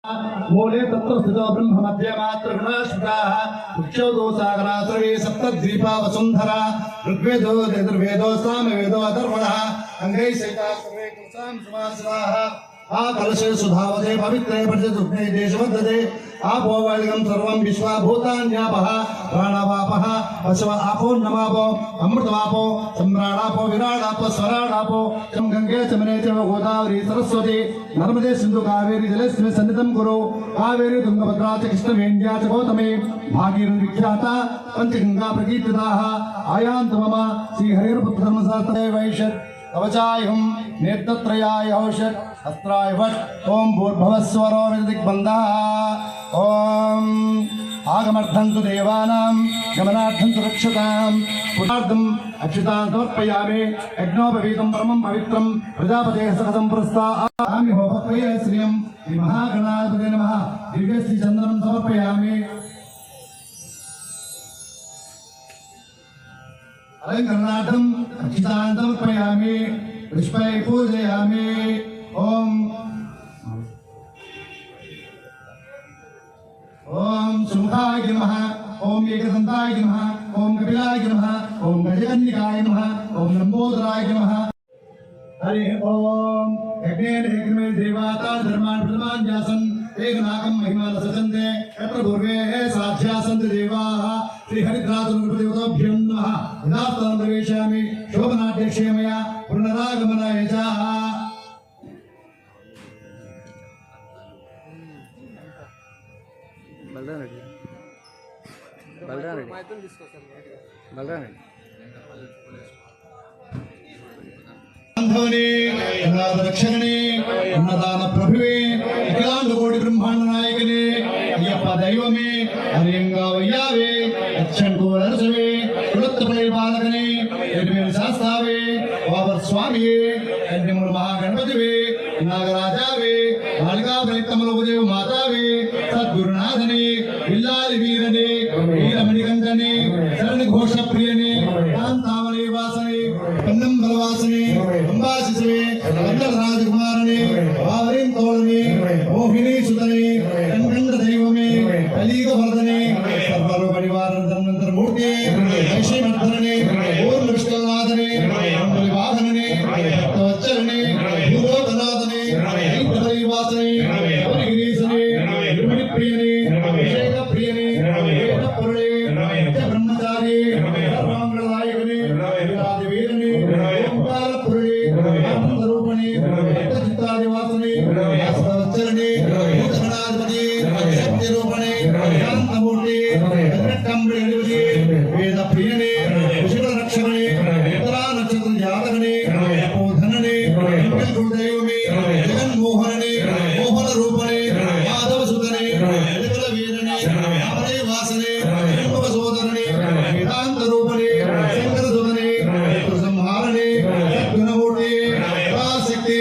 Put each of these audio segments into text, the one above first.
मूले तत्र स्थितो ब्रह्म मध्ये मात्र गुणाश्रिताः वृक्षो सागरा सर्वे सप्तद्वीपा वसुन्धरा ऋग्वेदो यजुर्वेदो सामवेदो अथर्वणः अंगैः सहिताः सर्वे कुलसां समाश्रिताः कलशे सुधावते पवित्रे प्रजदुग्ने देशवदते आपो वैदिकं सर्वं विश्वभूतान्यापः प्राणवापः पशव आपो नमापो अमृतवापो सम्राणापो विराडापो स्वराडापो चम गंगे चमने च गोदावरी सरस्वती नर्मदे सिंधु कावेरी जलेस्मिन् सन्निधं कुरु कावेरी तुंगभद्रा च कृष्णवेण्या च गौतमी भागीरथी विख्याता पंचगंगा प्रकीर्तिताः आयान्तु मम श्रीहरिर्पुत्र धर्मशास्त्रे वैश्य कवचायं नेत्रत्रयाय औषध अस्त्राय वट ओम भूर्भुवस्वरो दिग्बन्धः ओम आगमर्थन्तु देवानां गमनार्थन्तु रक्षतां पुनार्दम् अक्षतान् समर्पयामि यज्ञोपवीतं परमं पवित्रं प्रजापतेः सखदं पुरस्तामि होपत्वये श्रियं श्री महागणाधिपते नमः दिव्यश्री चन्दनं समर्पयामि अलंकरणार्थम् अक्षतान् समर्पयामि पुष्पैः पूजयामि ओम सुमुखाय नमः ओम एकदन्ताय नमः ओम कपिलाय नमः ओम गजकन्निकाय नमः ओम लंबोदराय नमः हरि ओम यज्ञेन यज्ञमे देवाता धर्मान् प्रथमान् जासन् एकनाकं महिमान सचन्ते यत्र पूर्वे साध्यासन्ति देवाः श्रीहरिद्रातुर्देवताभ्यो नमः यदास्तां प्रवेशयामि शोभनाध्यक्षे मया पुनरागमनाय च रक्षणे अन्नदान प्रभुवे अखिलांडकोटि ब्रह्मांड नायकने अय्यप्प दैवमे हरियंगावय्यावे अच्छंकोरसवे कुलत्तपरिपालकने यज्ञ शास्त्रावे वावर स्वामिये यज्ञमुल महागणपतिवे नागराजावे बालिकाफलितमलोदेव मातावे सद्गुरुनाथने इल्लालि वीरने वीरमणिकंठने शरण घोष प्रियने कांतावले वासने पन्नम बलवासने अंबाशिषवे कंदल राजकुमारने वावरिं तोळने मोहिनी सुतने कंकंड दैवमे कलियुग वर्धने सर्वरोग निवारण धन्वंतर मूर्ति वैश्यमर्धने पूर्ण विष्णुनाथने मंगल वाहनने भक्तवत्सलने भूलोकनाथने ऐन्द्रवासने गौरीगिरीशने निर्मणि प्रियने अभिषेक प्रियने वेद पुरणे ब्रह्मचारी सर्वांगदायकने वीरादि वीरने ओंकार पुरणे आनंद रूपणे चित्तादिवासने भक्तवत्सलने भूतगणाधिपति शक्ति रूपणे शांतमूर्ति कंबळिदेवते वेद प्रियने कुशल रक्षणे उत्तरा नक्षत्र जातकने बोधनने कुलदैवमे जगन्मोहनने मोहन रूपणे माधव सुतने जगल वीरने अमरे वासने अनुभव सोदरने वेदांत रूपणे शंकर सुतने संहारणे सद्गुणमूर्ति पराशक्ति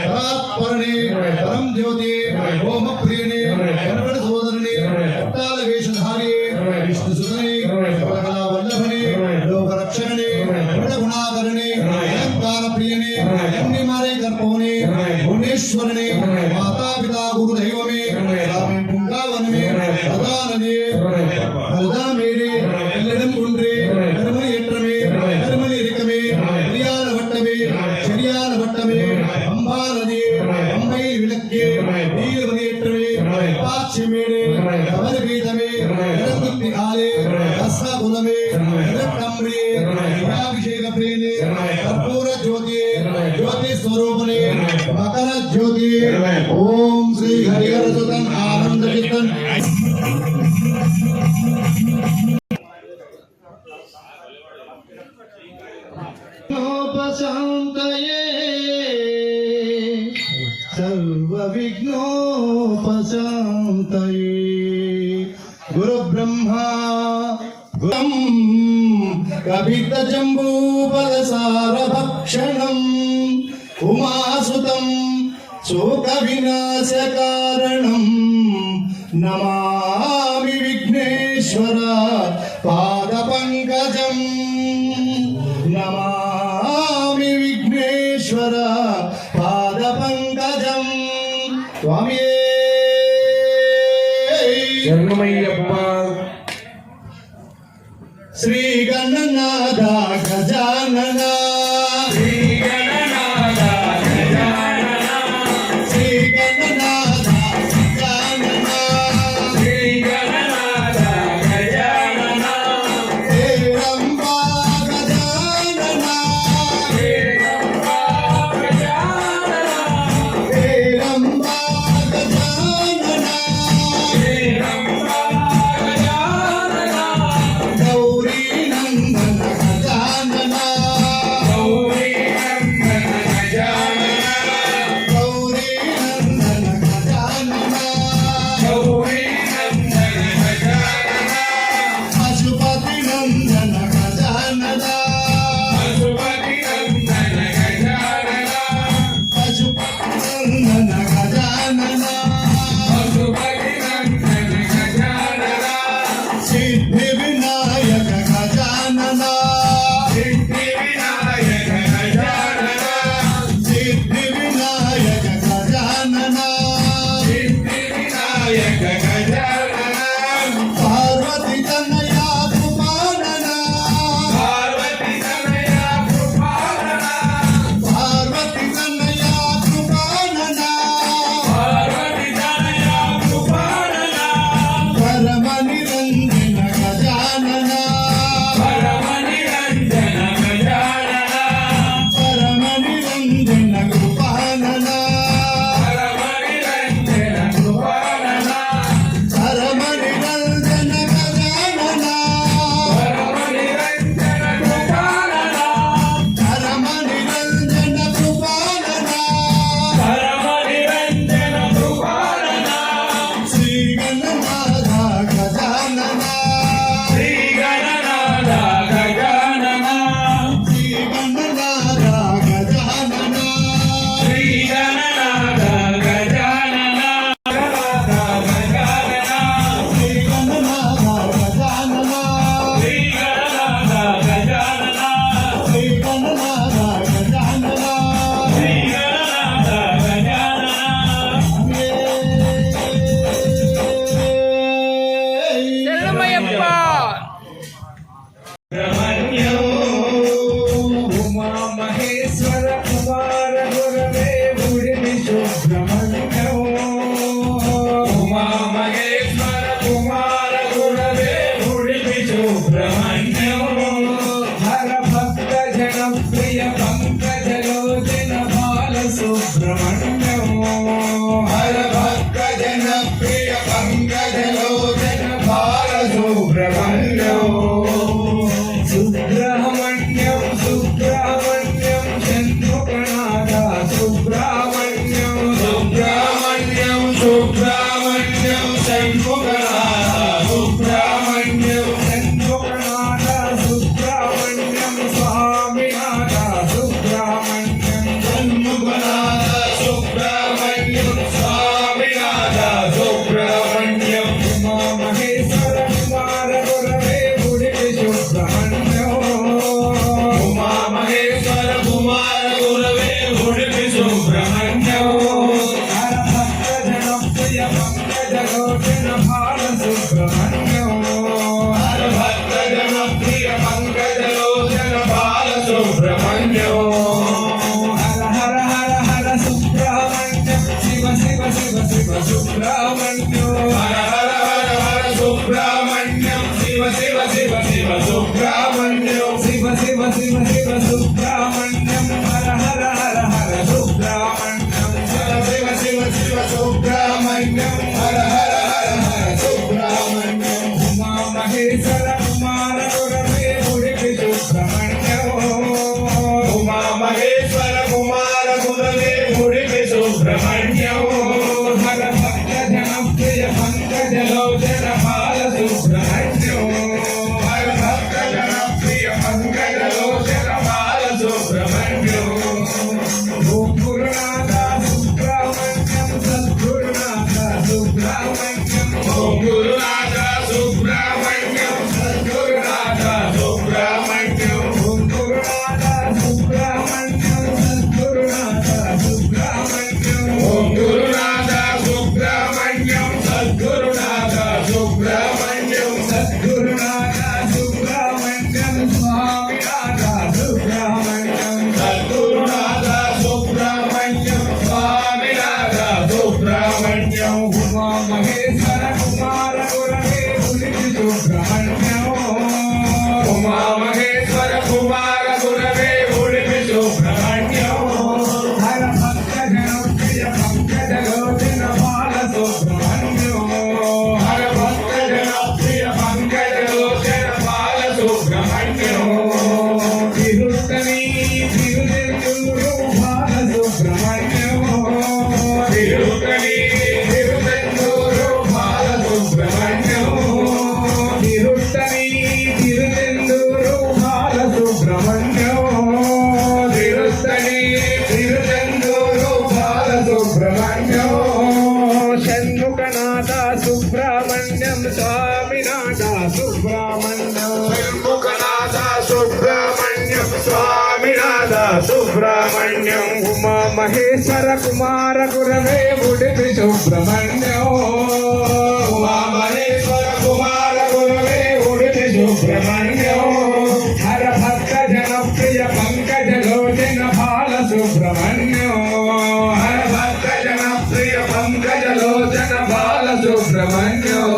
परात्परणे परम ज्योति ओम प्रियने कर्मण सोदरने अट्टाल वेशधारी विष्णु सुतने सर्वकला वल्लभने लोक रक्षणे गुणाकरणे अलंकार प्रियने अन्यमारे कर्पोने भुवनेश्वरने माता पिता गुरु दैवमे स्वामी पुंगावनमे प्रधानने प्रधामेरे कल्लडम कुंड्रे कर्मणि यट्रमे कर्मणि रिकमे क्रियान वट्टमे शरियान वट्टमे अंबा नदी अंबै विलक्के वीरमणि यट्रमे पाक्षमेणे कमल पीठमे जगद्गुप्ति आले रसा कुलमे जगत्तंबे अभिषेक प्रियने कर्पूर ज्योति ज्योति स्वरूपने मकर ज्योति ओम श्री हरिहर सुतन आनंद चित्तन विघ्नोपशान्तये सर्व विघ्नोपशान्तये गुरु ब्रह्मा गुरुं कपित जम्बूफलसार भक्षणम् उमासुतं शोक विनाश कारणम् नमामि विघ्नेश्वर पाद पंकजम् नमामि विघ्नेश्वर पाद पंकजम् स्वामी శరణమయ్యప్ప. శ్రీ గణనాథ గజానన శ్రీ గణనాథ గజానన శ్రీ గణనాథ గజానన శ్రీ గణనాథ గజానన హేరంబ గజానన హేరంబ గజానన హేరంబ గజానన హేరంబ గజానన గౌరీ నందన గజానన గౌరీ నందన గజానన గౌరీ నందన గజానన గౌరీ నందన గజానన పశుపతి నందన గజానన పశుపతి నందన గజానన పశుపతి నందన గజానన పశుపతి నందన గజానన సిద్ధి వినాయక గజానన సిద్ధి వినాయక గజానన సిద్ధి వినాయక గజానన సిద్ధి వినాయక గజానన పార్వతి తనయా కుమారన పార్వతి తనయ కృపానన పార్వతి తనయా కుమారన పార్వతి తనయ కృపానన పరమ నిరంజన గజానన పరమ నిరంజన గజానన పరమ నిరంజన కృపానన పరమ నిరంజన కృపానన పరమ నిరంజన గజానన పరమ నిరంజన కృపానన పరమ నిరంజన కృపానన పరమ నిరంజన కృపానన శ్రీ గణనాథ గజానన శ్రీ గణనాథ గజానన శ్రీ గణనాథ గజానన శ్రీ గణనాథ గజానన గణనాథ గజానన శ్రీ గణనాథ గజానన శ్రీ గణనాథ గజానన శ్రీ గణనాథ గజానన శ్రీ గణనాథ గజానన శరణమయ్యప్ప. సుబ్రహ్మణ్యం ఉమా మహేశ్వర కుమార గురవే గుడిని సుబ్రహ్మణ్యం ఉమా మహేశ్వర కుమార గురవే గుడిని సుబ్రహ్మణ్యం హర భక్త జన ప్రియ పంకజ లోచన బాల సుబ్రహ్మణ్యం హర భక్త జన ప్రియ పంకజ లోచన బాల సుబ్రహ్మణ్యం సుబ్రహ్మణ్యం సుబ్రహ్మణ్యం షణ్ముఖనాథ సుబ్రహ్మణ్యం సుబ్రహ్మణ్యం సుబ్రహ్మణ్యం షణ్ముఖనాథ సుబ్రహ్మణ్యం షణ్ముఖనాథ సుబ్రహ్మణ్యం స్వామినాథ సుబ్రహ్మణ్యం షణ్ముఖనాథ సుబ్రహ్మణ్యం స్వామినాథ సుబ్రహ్మణ్యం ఉమా మహేశ్వర కుమార గురవే గుడికి సుబ్రహ్మణ్యం ఉమా మహేశ్వర కుమార గురవే గుడికి సుబ్రహ్మణ్యం హర భక్త జన ప్రియ పంకజ లోచన బాల సుబ్రహ్మణ్యం హర భక్త జన ప్రియ పంకజ లోచన బాల సుబ్రహ్మణ్యం హర హర హర హర సుబ్రహ్మణ్యం శివ శివ శివ శివ సుబ్రహ్మణ్యం హర హర హర హర సుబ్రహ్మణ్యం శివ శివ శివ శివ సుబ్రహ్మణ్యం శివ శివ శివ శివ సుబ్రహ్మణ్యం హర హర హర హర సుబ్రహ్మణ్యం శివ శివ శివ శివ సుబ్రహ్మణ్యం హర హర హర హర సుబ్రహ్మణ్యం ఉమా మహేశ్వర కుమార గురవే గుడికి సుబ్రహ్మణ్యం ఉమా మహేశ్వర కుమార గురవే గుడికి సుబ్రహ్మణ్యం హర భక్త జన ప్రియ పంకజ లోచన బాల సుబ్రహ్మణ్యం హర భక్త జన ప్రియ పంకజ లోచన బాల సుబ్రహ్మణ్యం ఓం గురునాథ సుబ్రహ్మణ్యం సద్గురునాథ సుబ్రహ్మణ్యం ఓం గురునాథ సుబ్రహ్మణ్యం సద్గురునాథ సుబ్రహ్మణ్యం ఓం గురునాథ సుబ్రహ్మణ్యం సద్గురునాథ సుబ్రహ్మణ్యం ఓం గురునాథ సుబ్రహ్మణ్యం సద్గురునాథ సుబ్రహ్మణ్యం ఉమా మహేశ్వర కుమార గురవే ఉలిపి సుబ్రహ్మణ్యం ఉమా మహేశ్వర కుమార గురవే ఉలిపి సుబ్రహ్మణ్యం హర భక్త జన ప్రియ పంకజ లోచన బాల సుబ్రహ్మణ్యం హర భక్త జన ప్రియ పంకజ లోచన బాల సుబ్రహ్మణ్యం తిరుత్తని తిరుదెందురు బాల సుబ్రహ్మణ్యం తిరుత్తని తిరుదెందురు బాల సుబ్రహ్మణ్యం తిరుత్తని తిరుదెందురు బాల సుబ్రహ్మణ్యం తిరుత్తని తిరుదెందురు బాల సుబ్రహ్మణ్యం షణ్ముఖనాథ సుబ్రహ్మణ్యం స్వామినాథ సుబ్రహ్మణ్యం షణ్ముఖనాథ సుబ్రహ్మణ్యం స్వామినాథ సుబ్రహ్మణ్యం ఉమా మహేశ్వర కుమార గురవే ఉడిపి సుబ్రహ్మణ్యం ఉమా మహేశ్వర కుమార గురవే ఉడిపి సుబ్రహ్మణ్యం హర భక్త జన ప్రియ పంకజ లోచన బాల సుబ్రహ్మణ్యం హర భక్త జన ప్రియ పంకజ లోచన బాల సుబ్రహ్మణ్యం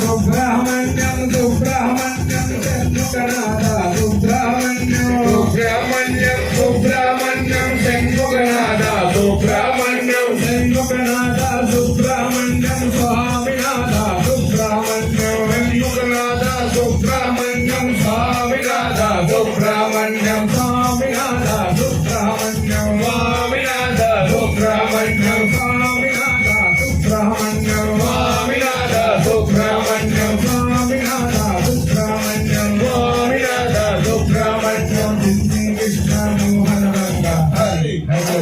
సుబ్రహ్మణ్యం సుబ్రహ్మణ్యం శంకరనాథ సుబ్రహ్మణ్యం సుబ్రహ్మణ్యం సుబ్రహ్మణ్యం శంకరనాథ సుబ్రహ్మణ్యం శంకరనాథ సుబ్రహ్మణ్యం స్వామినాథ సుబ్రహ్మణ్యం శంకరనాథ సుబ్రహ్మణ్యం స్వామినాథ సుబ్రహ్మణ్యం స్వామినాథ సుబ్రహ్మణ్యం స్వామినాథ సుబ్రహ్మణ్యం స్వామినాథ సుబ్రహ్మణ్యం స్వామినాథ సుబ్రహ్మణ్యం స్వామినాథ సుబ్రహ్మణ్యం స్వామినాథ సుబ్రహ్మణ్యం శ్రీ కృష్ణ మోహన రంగ హరి హరి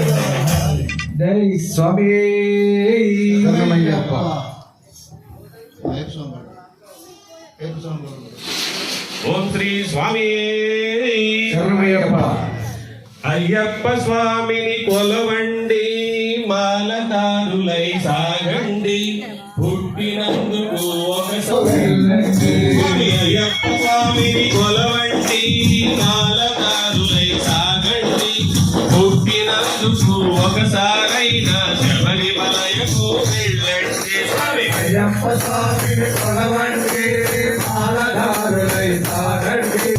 జై స్వామి శరణమయ్యప్ప. అయ్యప్ప స్వామి పాడు. అయ్యప్ప స్వామి పాడు. ఓం శ్రీ స్వామి శరణమయ్యప్ప అయ్యప్ప స్వామిని కొలవండి మాలదారులై సాగండి పుట్టినందుకు ఒక స్వామి అయ్యప్ప స్వామిని కొలవండి మాలదారులై సాగండి పుట్టినందుకు ఒకసారైనా శబరిమలయకు వెళ్ళండి స్వామి అయ్యప్ప స్వామిని కొలవండి మాలధారులై సాగండి